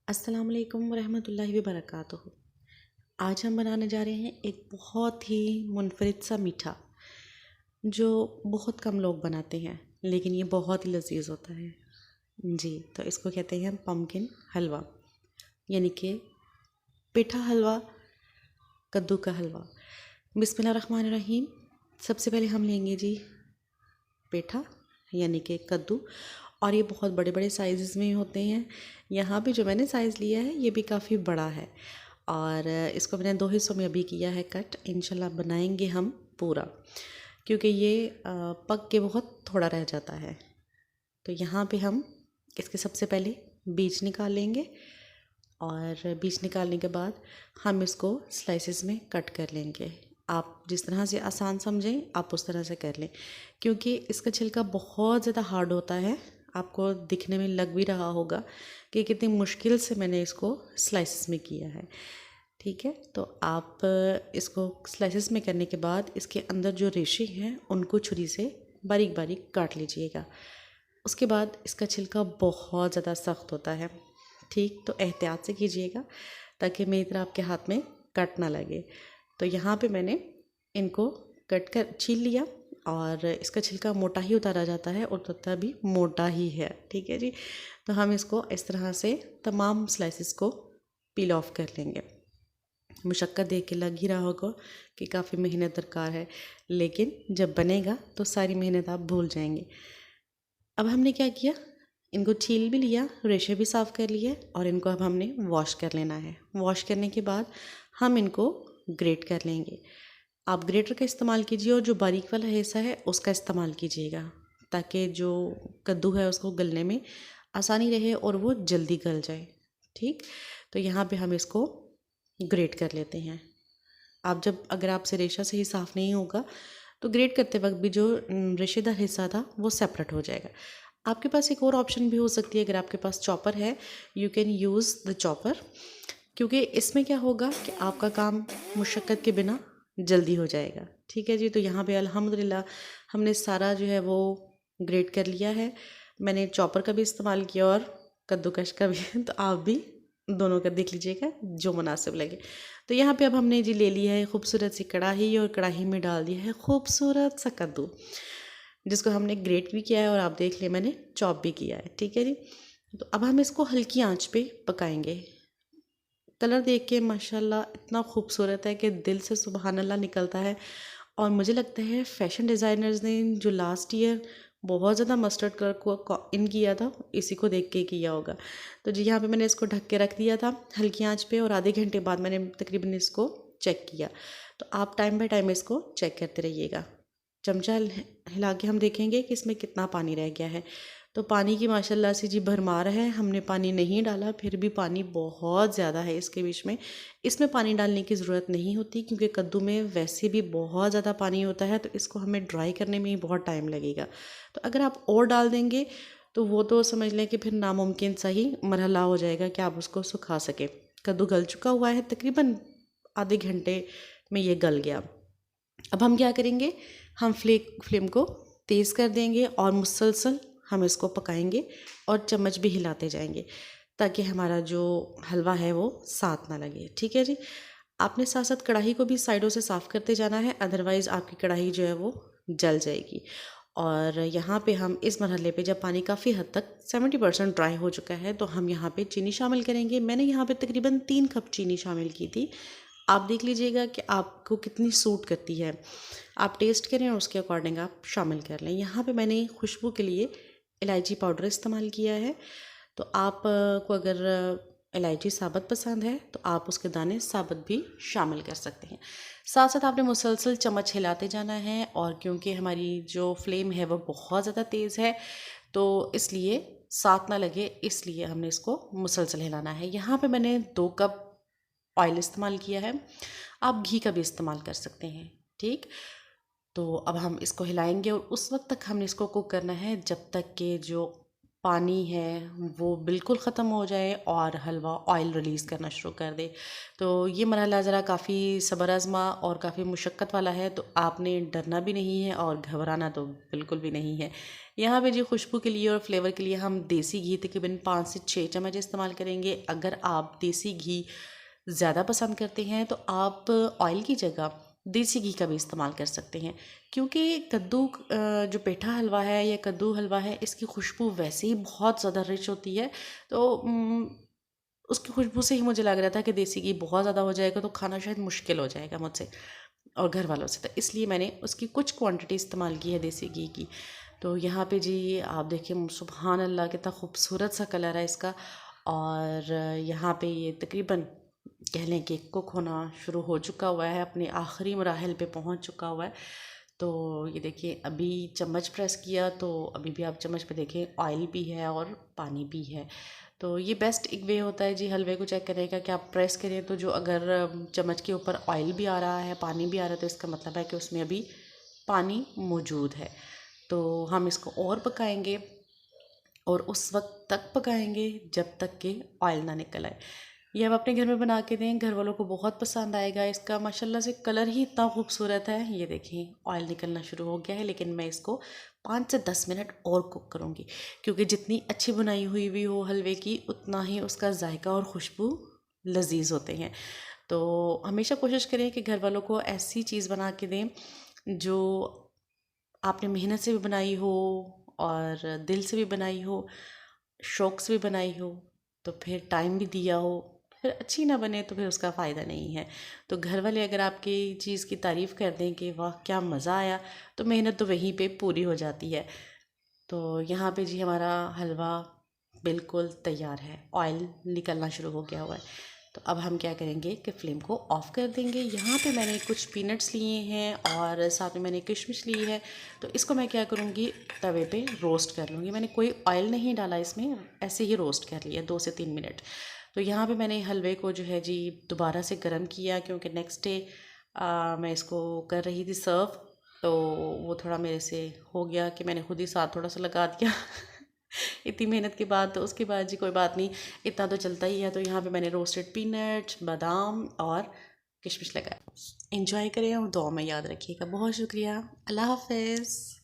अस्सलाम वालेकुम रहमतुल्लाहि व बरकातुहू। आज हम बनाने जा रहे हैं एक बहुत ही मुनफरिद सा मीठा जो बहुत कम लोग बनाते हैं, लेकिन ये बहुत ही लजीज होता है जी। तो इसको कहते हैं हम पम्पकिन हलवा, यानी कि पेठा हलवा, कद्दू का हलवा। बिस्मिल्लाहिर्रहमानिर्रहीम। सबसे पहले हम लेंगे जी पेठा यानी कि कद्दू, और ये बहुत बड़े बड़े साइज़ में होते हैं। यहाँ पे जो मैंने साइज़ लिया है ये भी काफ़ी बड़ा है, और इसको मैंने 2 हिस्सों में अभी किया है कट। इंशाल्लाह बनाएंगे हम पूरा, क्योंकि ये पक के बहुत थोड़ा रह जाता है। तो यहाँ पे हम इसके सबसे पहले बीज निकाल लेंगे, और बीज निकालने के बाद हम इसको स्लाइसेस में कट कर लेंगे। आप जिस तरह से आसान समझें आप उस तरह से कर लें, क्योंकि इसका छिलका बहुत ज़्यादा हार्ड होता है। आपको दिखने में लग भी रहा होगा कि कितनी मुश्किल से मैंने इसको स्लाइसेस में किया है। ठीक है, तो आप इसको स्लाइसेस में करने के बाद इसके अंदर जो रेशे हैं उनको छुरी से बारीक बारीक काट लीजिएगा। उसके बाद इसका छिलका बहुत ज़्यादा सख्त होता है, ठीक, तो एहतियात से कीजिएगा ताकि मेरी तरह आपके हाथ में कट ना लगे। तो यहाँ पे मैंने इनको कट कर छील लिया, और इसका छिलका मोटा ही उतारा जाता है और उतना भी मोटा ही है। ठीक है जी, तो हम इसको इस तरह से तमाम स्लाइसेस को पील ऑफ कर लेंगे। मुशक्क़त देख के लग ही रहा होगा कि काफ़ी मेहनत दरकार है, लेकिन जब बनेगा तो सारी मेहनत आप भूल जाएंगे। अब हमने क्या किया, इनको छील भी लिया, रेशे भी साफ़ कर लिए, और इनको अब हमने वॉश कर लेना है। वॉश करने के बाद हम इनको ग्रेट कर लेंगे। आप ग्रेटर का इस्तेमाल कीजिए, और जो बारीक वाला हिस्सा है उसका इस्तेमाल कीजिएगा, ताकि जो कद्दू है उसको गलने में आसानी रहे और वो जल्दी गल जाए। ठीक, तो यहाँ पे हम इसको ग्रेट कर लेते हैं। आप जब अगर आपसे रेशा सही साफ़ नहीं होगा तो ग्रेट करते वक्त भी जो रेशेदार हिस्सा था वो सेपरेट हो जाएगा। आपके पास एक और ऑप्शन भी हो सकती है, अगर आपके पास चॉपर है, you can use the chopper, क्योंकि इसमें क्या होगा कि आपका काम मुशक्क़त के बिना जल्दी हो जाएगा। ठीक है जी, तो यहाँ पे अल्हम्दुलिल्लाह हमने सारा जो है वो ग्रेट कर लिया है। मैंने चॉपर का भी इस्तेमाल किया और कद्दूकश का भी तो आप भी दोनों का देख लीजिएगा जो मुनासिब लगे। तो यहाँ पे अब हमने जी ले लिया है खूबसूरत सी कढ़ाई, और कढ़ाई में डाल दिया है खूबसूरत सा कद्दू, जिसको हमने ग्रेट भी किया है और आप देख लें मैंने चॉप भी किया है। ठीक है जी, तो अब हम इसको हल्की आंच पे पकाएंगे। कलर देख के माशाल्लाह इतना खूबसूरत है कि दिल से सुबहान अल्लाह निकलता है। और मुझे लगता है फैशन डिज़ाइनर्स ने जो लास्ट ईयर बहुत ज़्यादा मस्टर्ड कलर को इन किया था, इसी को देख के किया होगा। तो जी यहाँ पे मैंने इसको ढक के रख दिया था हल्की आंच पे, और आधे घंटे बाद मैंने तकरीबन इसको चेक किया। तो आप टाइम बाय टाइम इसको चेक करते रहिएगा। चमचा हिला के हम देखेंगे कि इसमें कितना पानी रह गया है। तो पानी की माशाल्लाह से जी भरमार है, हमने पानी नहीं डाला, फिर भी पानी बहुत ज़्यादा है इसके बीच में। इसमें पानी डालने की ज़रूरत नहीं होती, क्योंकि कद्दू में वैसे भी बहुत ज़्यादा पानी होता है, तो इसको हमें ड्राई करने में ही बहुत टाइम लगेगा। तो अगर आप और डाल देंगे तो वो तो समझ लें कि फिर नामुमकिन सा ही मरहला हो जाएगा कि आप उसको सुखा सकें। कद्दू गल चुका हुआ है, तकरीबन आधे घंटे में ये गल गया। अब हम क्या करेंगे, हम फ्लेम को तेज़ कर देंगे और मुसलसल हम इसको पकाएंगे, और चम्मच भी हिलाते जाएंगे ताकि हमारा जो हलवा है वो साथ ना लगे। ठीक है जी, आपने साथ साथ कढ़ाई को भी साइडों से साफ़ करते जाना है, अदरवाइज़ आपकी कढ़ाई जो है वो जल जाएगी। और यहाँ पे हम इस मरहले पे जब पानी काफ़ी हद तक 70% ड्राई हो चुका है, तो हम यहाँ पे चीनी शामिल करेंगे। मैंने यहाँ पे तकरीबन 3 कप चीनी शामिल की थी। आप देख लीजिएगा कि आपको कितनी सूट करती है, आप टेस्ट करें और उसके अकॉर्डिंग आप शामिल कर लें। यहाँ पे मैंने खुशबू के लिए इलायची पाउडर इस्तेमाल किया है। तो आप को अगर इलायची साबुत पसंद है तो आप उसके दाने साबुत भी शामिल कर सकते हैं। साथ साथ आपने मुसलसल चम्मच हिलाते जाना है, और क्योंकि हमारी जो फ्लेम है वो बहुत ज़्यादा तेज़ है, तो इसलिए साथ ना लगे, इसलिए हमने इसको मुसलसल हिलाना है। यहाँ पे मैंने 2 कप ऑयल इस्तेमाल किया है, आप घी का भी इस्तेमाल कर सकते हैं। ठीक, तो अब हम इसको हिलाएंगे, और उस वक्त तक हमने इसको कुक करना है जब तक कि जो पानी है वो बिल्कुल ख़त्म हो जाए और हलवा ऑयल रिलीज़ करना शुरू कर दे। तो ये मरहला ज़रा काफ़ी सब्र आज़मा और काफ़ी मुशक्क़त वाला है, तो आपने डरना भी नहीं है और घबराना तो बिल्कुल भी नहीं है। यहाँ पे जी खुशबू के लिए और फ्लेवर के लिए हम देसी घी तकरीबन 5 से 6 चम्मच इस्तेमाल करेंगे। अगर आप देसी घी ज़्यादा पसंद करते हैं तो आप ऑयल की जगह देसी घी का भी इस्तेमाल कर सकते हैं, क्योंकि कद्दू जो पेठा हलवा है या कद्दू हलवा है, इसकी खुशबू वैसे ही बहुत ज़्यादा रिच होती है। तो उसकी खुशबू से ही मुझे लग रहा था कि देसी घी बहुत ज़्यादा हो जाएगा तो खाना शायद मुश्किल हो जाएगा मुझसे और घर वालों से, तो इसलिए मैंने उसकी कुछ क्वांटिटी इस्तेमाल की है देसी घी की। तो यहाँ पे जी आप देखिए सुबहान अल्लाह कितना खूबसूरत सा कलर है इसका। और यहाँ पे ये तकरीबन कह लें कि कुक होना शुरू हो चुका हुआ है, अपने आखिरी मराहल पे पहुँच चुका हुआ है। तो ये देखिए अभी चम्मच प्रेस किया तो अभी भी आप चम्मच पे देखें ऑयल भी है और पानी भी है। तो ये बेस्ट एक वे होता है जी हलवे को चेक करने का कि आप प्रेस करें तो जो अगर चम्मच के ऊपर ऑयल भी आ रहा है, पानी भी आ रहा है, तो इसका मतलब है कि उसमें अभी पानी मौजूद है। तो हम इसको और पकाएंगे और उस वक्त तक पकाएंगे जब तक कि ऑयल ना निकल आए। ये आप अपने घर में बना के दें, घर वालों को बहुत पसंद आएगा। इसका माशाल्लाह से कलर ही इतना खूबसूरत है। ये देखें ऑयल निकलना शुरू हो गया है, लेकिन मैं इसको 5 से 10 मिनट और कुक करूँगी, क्योंकि जितनी अच्छी बनाई हुई भी हो हलवे की उतना ही उसका जायका और खुशबू लजीज होते हैं। तो हमेशा कोशिश करें कि घर वालों को ऐसी चीज़ बना के दें जो आपने मेहनत से भी बनाई हो और दिल से भी बनाई हो, शौक़ से भी बनाई हो, तो फिर टाइम भी दिया हो, फिर अच्छी ना बने तो फिर उसका फ़ायदा नहीं है। तो घर वाले अगर आपकी चीज़ की तारीफ़ कर दें कि वाह क्या मज़ा आया, तो मेहनत तो वहीं पे पूरी हो जाती है। तो यहाँ पे जी हमारा हलवा बिल्कुल तैयार है, ऑयल निकलना शुरू हो गया हुआ है। तो अब हम क्या करेंगे कि फ्लेम को ऑफ़ कर देंगे। यहाँ पे मैंने कुछ पीनट्स लिए हैं और साथ में मैंने किशमिश ली है। तो इसको मैं क्या करूँगी, तवे पे रोस्ट कर लूँगी। मैंने कोई ऑयल नहीं डाला इसमें, ऐसे ही रोस्ट कर लिया 2 से 3 मिनट। तो यहाँ पे मैंने हलवे को जो है जी दोबारा से गर्म किया, क्योंकि नेक्स्ट डे मैं इसको कर रही थी सर्व। तो वो थोड़ा मेरे से हो गया कि मैंने खुद ही साथ थोड़ा सा लगा दिया इतनी मेहनत के बाद। तो उसके बाद जी कोई बात नहीं, इतना तो चलता ही है। तो यहाँ पे मैंने रोस्टेड पीनट, बादाम और किशमिश लगाया। एंजॉय करें और दुआ में याद रखिएगा। बहुत शुक्रिया। अल्लाह हाफ़िज़।